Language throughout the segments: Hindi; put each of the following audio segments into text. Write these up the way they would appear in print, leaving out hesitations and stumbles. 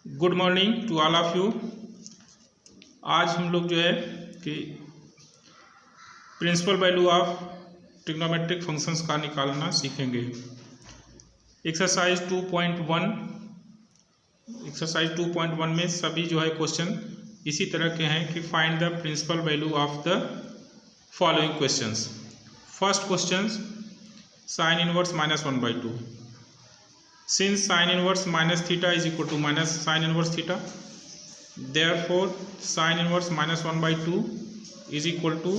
Good morning to all of you. आज हम लोग जो है कि principal value of trigonometric functions का निकालना सीखेंगे। एक्सरसाइज 2.1 में सभी जो है क्वेश्चन इसी तरह के हैं कि find the principal value of the following questions. First question sine inverse -1/2। Since sin inverse minus theta is equal to minus sin inverse theta, therefore sin inverse -1/2 is equal to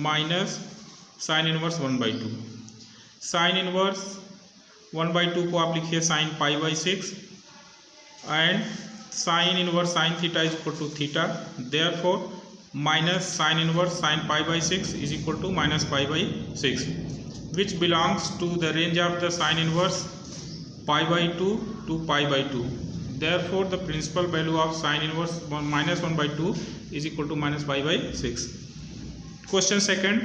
minus sin inverse 1/2। sin inverse 1/2 को आप लिखिए sin π/6 and sin inverse sin theta is equal to theta, therefore minus sin inverse sin π/6 is equal to minus π/6, which belongs to the range of the sin inverse π/2 to π/2. Therefore, the principal value of sin inverse -1/2 is equal to minus π/6. Question second,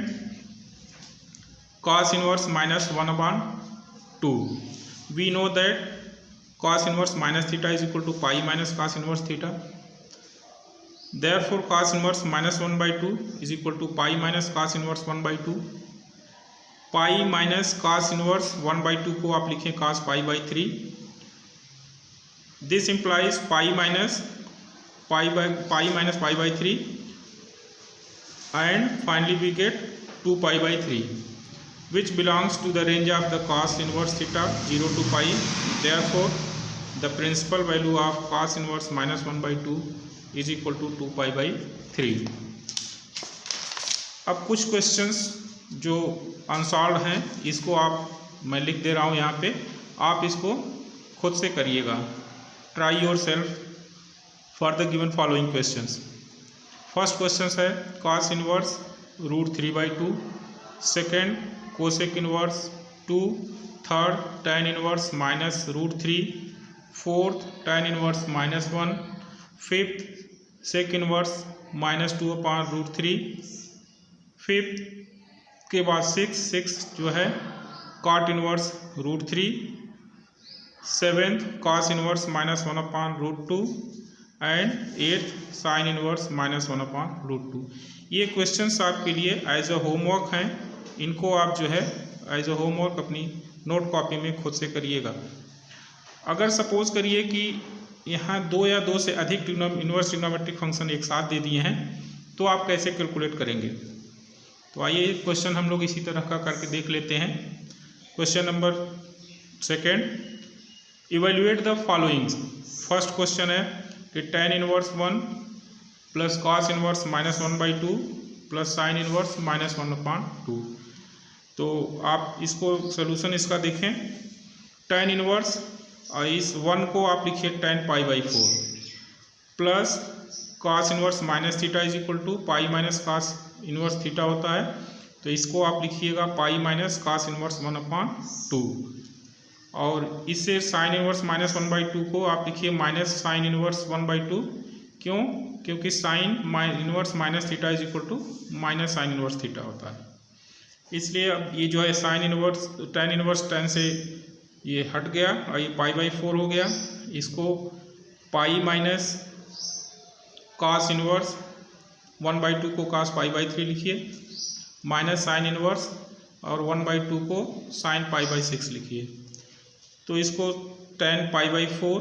cos inverse -1/2. We know that cos inverse minus theta is equal to pi minus cos inverse theta. Therefore, cos inverse -1/2 is equal to pi minus cos inverse 1/2. Pi minus cos inverse 1/2 को आप लिखें cos π/3। This implies pi minus π/3 and finally we get 2 π/3 which belongs to the range of the cos inverse theta 0 to pi. Therefore, the principal value of cos inverse -1/2 is equal to 2 π/3. अब कुछ क्वेश्चंस जो अनसॉल्व हैं इसको मैं लिख दे रहा हूँ यहाँ पे, आप इसको खुद से करिएगा। Try yourself for the given following questions. First question है cos inverse √3/2, second cosec inverse 2, third tan inverse -√3, fourth tan inverse -1, fifth sec inverse -2/√3, fifth के बाद 6 जो है cot inverse √3, seventh cos inverse -1/√2 and eighth sine inverse -1/√2। ये क्वेश्चंस आपके लिए एज अ होमवर्क हैं, इनको आप जो है एज अ होमवर्क अपनी नोट कॉपी में खुद से करिएगा। अगर सपोज करिए कि यहाँ 2 या 2 से अधिक इनवर्स ट्रिग्नोमेट्रिक फंक्शन एक साथ दे दिए हैं तो आप कैसे कैलकुलेट करेंगे। तो आइए क्वेश्चन हम लोग इसी तरह का करके देख लेते हैं। Question number second, evaluate the followings. First question है कि tan inverse 1 plus cos inverse -1/2 plus sign inverse -1/2। तो आप इसको सोल्यूशन इसका देखें। tan इनवर्स इस 1 को आप लिखिए tan π/4 plus cos inverse minus theta is equal to pi minus cos inverse theta होता है, तो इसको आप लिखिएगा पाई माइनस cos इनवर्स 1/2। और इससे साइन इनवर्स -1/2 को आप लिखिए माइनस साइन इनवर्स 1/2। क्यों? क्योंकि sine inverse minus theta is equal to minus sine inverse theta होता है। इसलिए अब ये जो है sine inverse tan inverse tan से ये हट गया और ये π/4 हो गया। इसको पाई माइनस cos इनवर्स 1/2 को cos π/3 लिखिए, माइनस साइन इनवर्स और 1/2 को साइन π/6 लिखिए। तो इसको tan π/4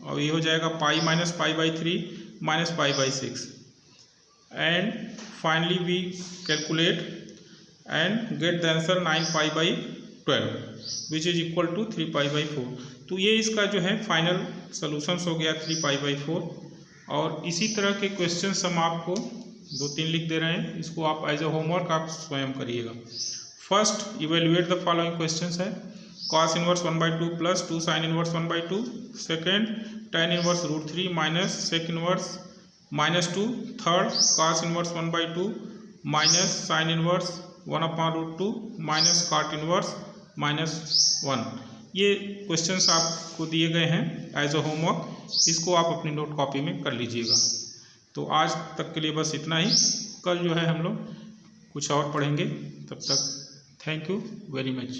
और ये हो जाएगा pi minus π/3 minus π/6 and finally we calculate and get the answer 9π/12 which is equal to 3π/4। तो ये इसका जो है फाइनल सोल्यूशंस हो गया 3π/4। और इसी तरह के क्वेश्चंस हम आपको 2-3 लिख दे रहे हैं, इसको आप एज अ होमवर्क आप स्वयं करिएगा। First evaluate the following questions है cos inverse 1/2 plus 2 sine inverse 1/2, second tan inverse √3 minus sec inverse -2, third cos inverse 1/2 minus sine inverse 1/√2 minus cot inverse -1। ये क्वेश्चंस आपको दिए गए हैं एज अ होमवर्क, इसको आप अपनी नोट कॉपी में कर लीजिएगा। तो आज तक के लिए बस इतना ही। कल जो है हम लोग कुछ और पढ़ेंगे, तब तक थैंक यू वेरी मच।